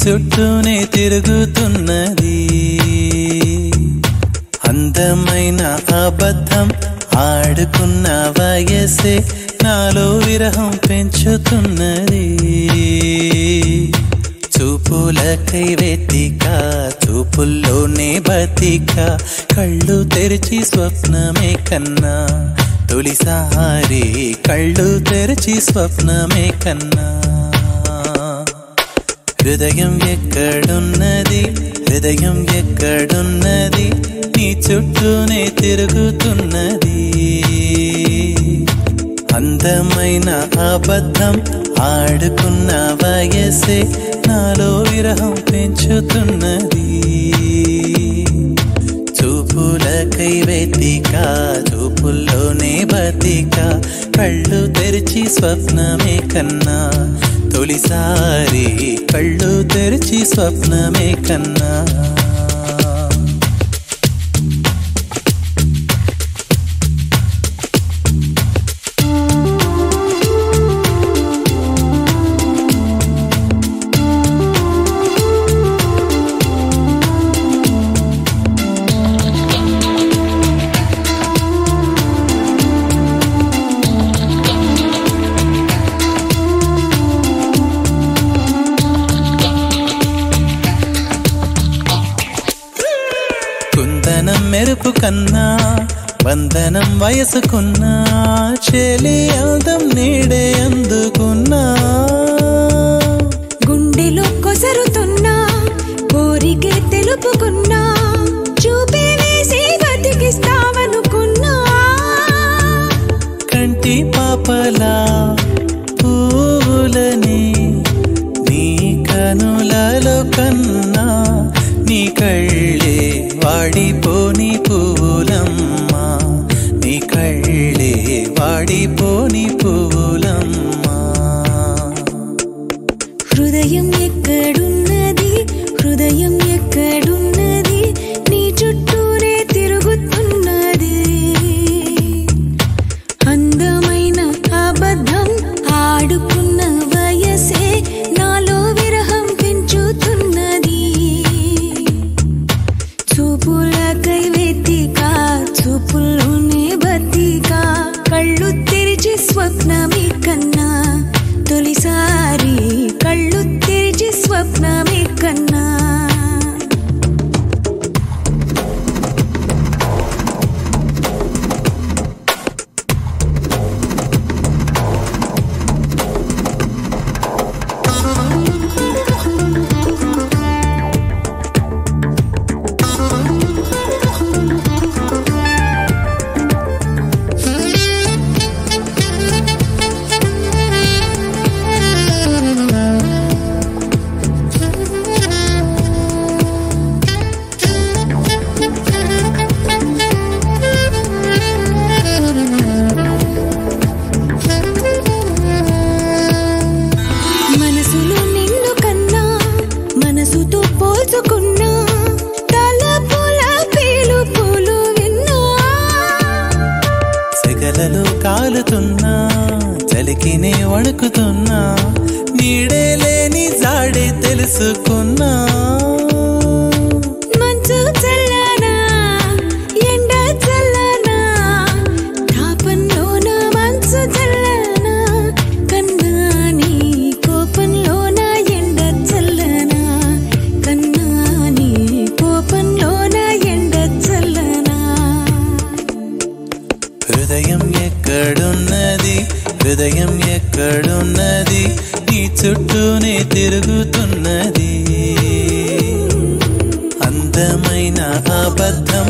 చుట్టూనే తిరుగుతున్నది. అందమైన అబద్ధం ఆడుకున్న వయసే నాలో విరహం పెంచుతున్నది. చూపులకై వెతిక చూపుల్లోనే బతిక కళ్ళు తెరిచి స్వప్నమే కన్నా తొలిసారి కళ్ళు తెరిచి స్వప్నమే కన్నా. హృదయం ఎక్కడున్నది హృదయం ఎక్కడున్నది నీ చుట్టూనే తిరుగుతున్నది. అందమైన అబద్ధం ఆడుకున్న వయసే నాలో విరహం పెంచుతున్నది. చూపులకై వెతిక చూపుల్లోనే బతిక కళ్ళు తెరిచి స్వప్నమే కన్నా తొలిసారి కళ్ళు తెరిచి స్వప్నమే కన్నా. కుందనం మెరుపు కన్నా బంధనం వయసుకున్నా చెలి అందం నీడే అందుకున్నా. గుండెలో కొసరుతున్నా కోరికే తెలుపుకున్నా చూపే వేసి బతికిస్తావనుకున్నా. కంటి పాపలా పూలని నీ కనులలో కన్నా నీ కళ్ళే వాడిపోని పువ్వులమ్మా నీ కళ్ళే వాడిపోని పువ్వులమ్మా. హృదయం ఎక్కడున్నది హృదయం ఎక్కడున్నది నీ చుట్టూనే తిరుగుతున్నది. అందమైన అబద్ధం ఆడుకున్న వయసే నాలో విరహం పెంచుతున్నది. చూపులకై వెతిక చూపుల్లోనే బతిక కళ్ళు తెరిచి స్వప్నమే కన్నా తొలిసారి కళ్ళు తెరిచి స్వప్నమే కన్నా. మనసులో నిన్ను కన్నా మనసుతో పోల్చుకున్నా తలపుల పిలుపులు విన్నా. సెగలలో కాలుతున్నా చలికినే వణుకుతున్నా నీడే లేని జాడే తెలుసుకున్నా. మంచు చల్లనా ఎండ చల్లనా తాపంలోన మంచు చల్లనా కన్నా నీ కోపంలోన ఎండ చల్లనా కన్నా నీ కోపంలోన ఎండ చల్లనా. హృదయం ఎక్కడున్నది హృదయం ఎక్కడున్నది నీ చుట్టూనే తిరుగుతున్నది. అందమైన అబద్ధం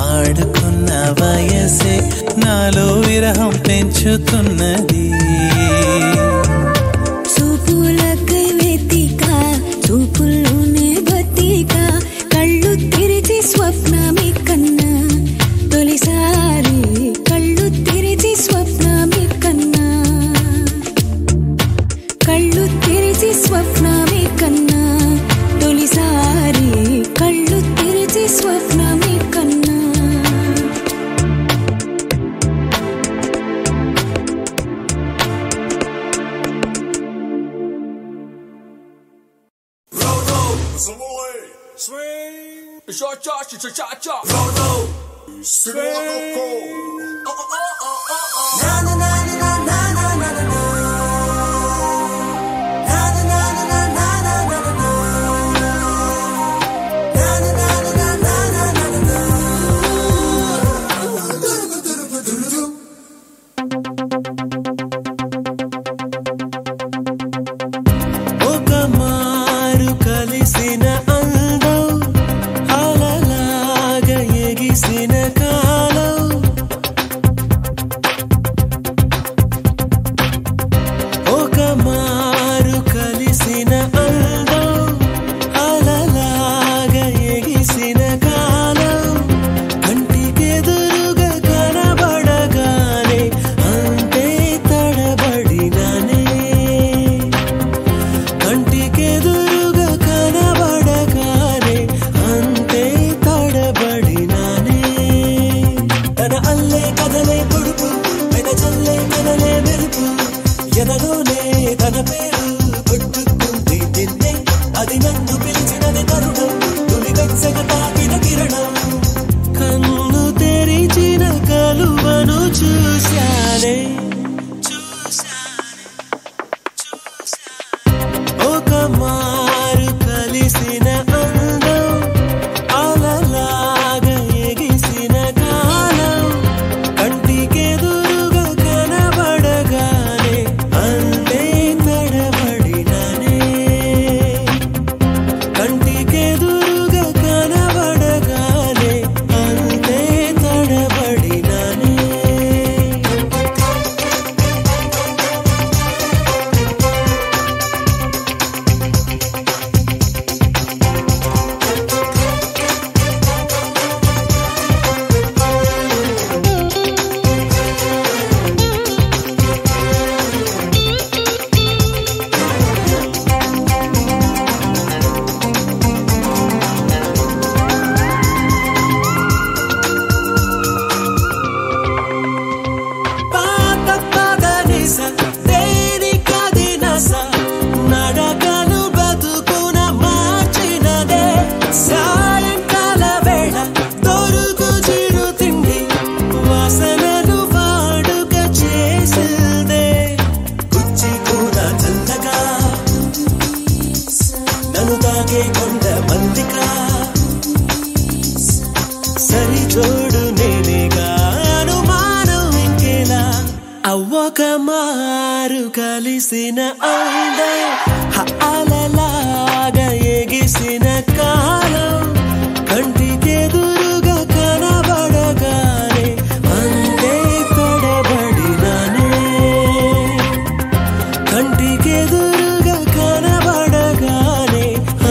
ఆడుకున్న వయసే నాలో విరహం పెంచుతున్నది. చూపులకై వెతిక చూపుల్లోనే బతిక కళ్ళు తెరిచి స్వప్నమే కన్నా తొలిసారి కళ్ళు తెరిచి స్వప్నమే కన్నా కళ్ళు తెరిచి స్వప్నమే కన్నా తొలిసారి కళ్ళు తెరిచి స్వప్నమే కన్నా. Swing. Cha-cha-cha-cha-cha. Roll. Swing. Na na na na na na na na na. కలిసిన అందం అలలాగా ఎగిసిన కాలం కంటికెదురుగా కనబడగానే అంతే తడబడినానే కంటికెదురుగా కనబడగానే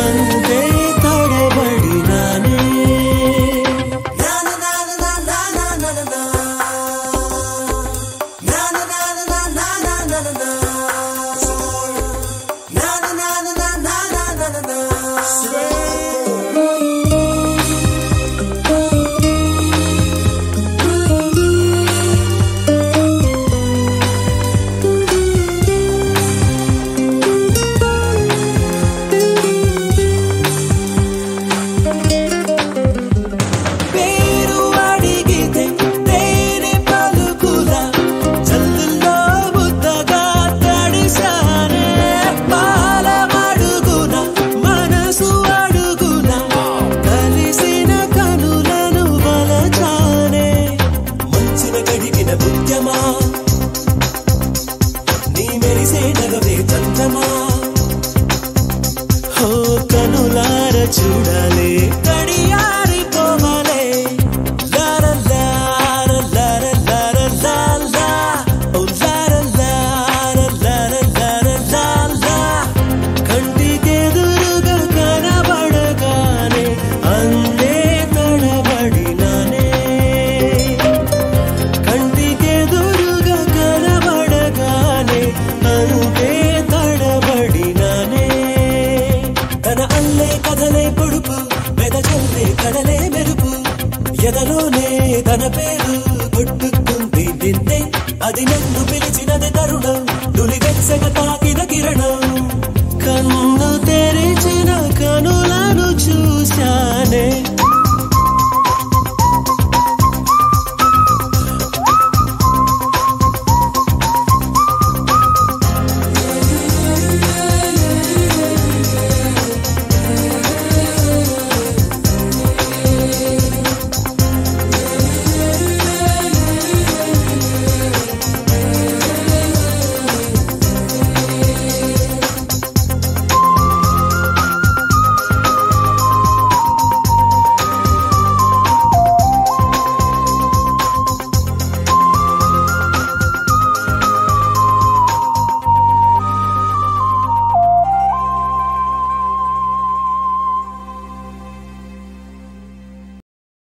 అంతే తడబడినానే చూడాలి కడియారి పోవాలే లార లార లార లార లాలా ఓ లార లార లార లార లాలా కంటికెదురుగా కనబడగానే అందే తడబడినానే కంటికెదురుగా కనబడగానే అందే తడబడినానే తన అల్లే కదలే పొడుపు మెదజల్లే కడలే మెరుపు ఎదలోనే తన పేరు కొట్టుకుంది నిన్నే అది నన్ను పిలిచినది తరుణం నులిగెచ్చగ